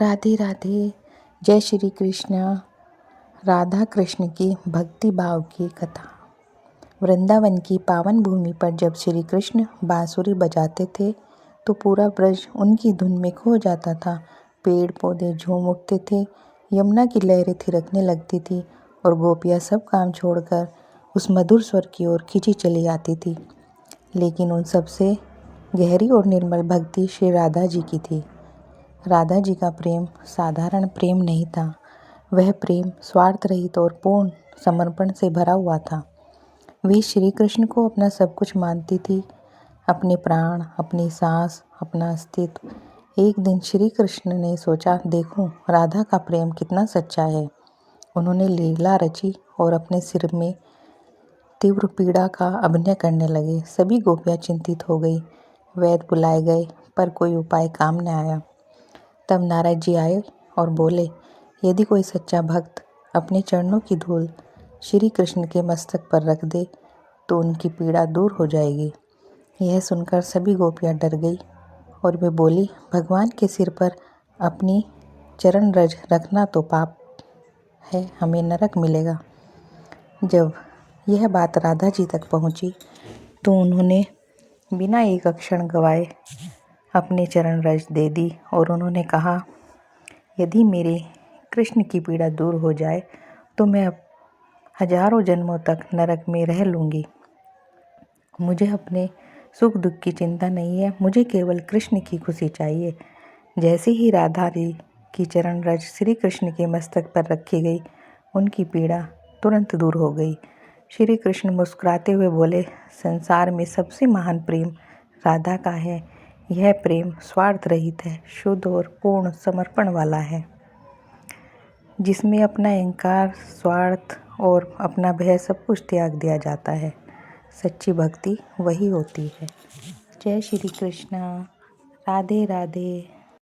राधे राधे। जय श्री कृष्ण। राधा कृष्ण की भक्ति भाव की कथा। वृंदावन की पावन भूमि पर जब श्री कृष्ण बांसुरी बजाते थे तो पूरा ब्रज उनकी धुन में खो जाता था। पेड़ पौधे झूम उठते थे, यमुना की लहरें थिरकने लगती थी और गोपियाँ सब काम छोड़कर उस मधुर स्वर की ओर खिंची चली आती थी। लेकिन उन सबसे गहरी और निर्मल भक्ति श्री राधा जी की थी। राधा जी का प्रेम साधारण प्रेम नहीं था, वह प्रेम स्वार्थ रहित और पूर्ण समर्पण से भरा हुआ था। वे श्री कृष्ण को अपना सब कुछ मानती थी, अपने प्राण, अपनी सांस, अपना अस्तित्व। एक दिन श्री कृष्ण ने सोचा, देखूं राधा का प्रेम कितना सच्चा है। उन्होंने लीला रची और अपने सिर में तीव्र पीड़ा का अभिनय करने लगे। सभी गोपियाँ चिंतित हो गई। वैद्य बुलाए गए पर कोई उपाय काम न आया। तब नारद जी आए और बोले, यदि कोई सच्चा भक्त अपने चरणों की धूल श्री कृष्ण के मस्तक पर रख दे तो उनकी पीड़ा दूर हो जाएगी। यह सुनकर सभी गोपियाँ डर गई और वे बोली, भगवान के सिर पर अपनी चरण रज रखना तो पाप है, हमें नरक मिलेगा। जब यह बात राधा जी तक पहुँची तो उन्होंने बिना एक क्षण गवाए अपने चरण रज दे दी और उन्होंने कहा, यदि मेरे कृष्ण की पीड़ा दूर हो जाए तो मैं अब हजारों जन्मों तक नरक में रह लूँगी। मुझे अपने सुख दुख की चिंता नहीं है, मुझे केवल कृष्ण की खुशी चाहिए। जैसे ही राधा जी की चरण रज श्री कृष्ण के मस्तक पर रखी गई, उनकी पीड़ा तुरंत दूर हो गई। श्री कृष्ण मुस्कुराते हुए बोले, संसार में सबसे महान प्रेम राधा का है। यह प्रेम स्वार्थ रहित है, शुद्ध और पूर्ण समर्पण वाला है, जिसमें अपना अहंकार, स्वार्थ और अपना भय सब कुछ त्याग दिया जाता है। सच्ची भक्ति वही होती है। जय श्री कृष्ण। राधे राधे।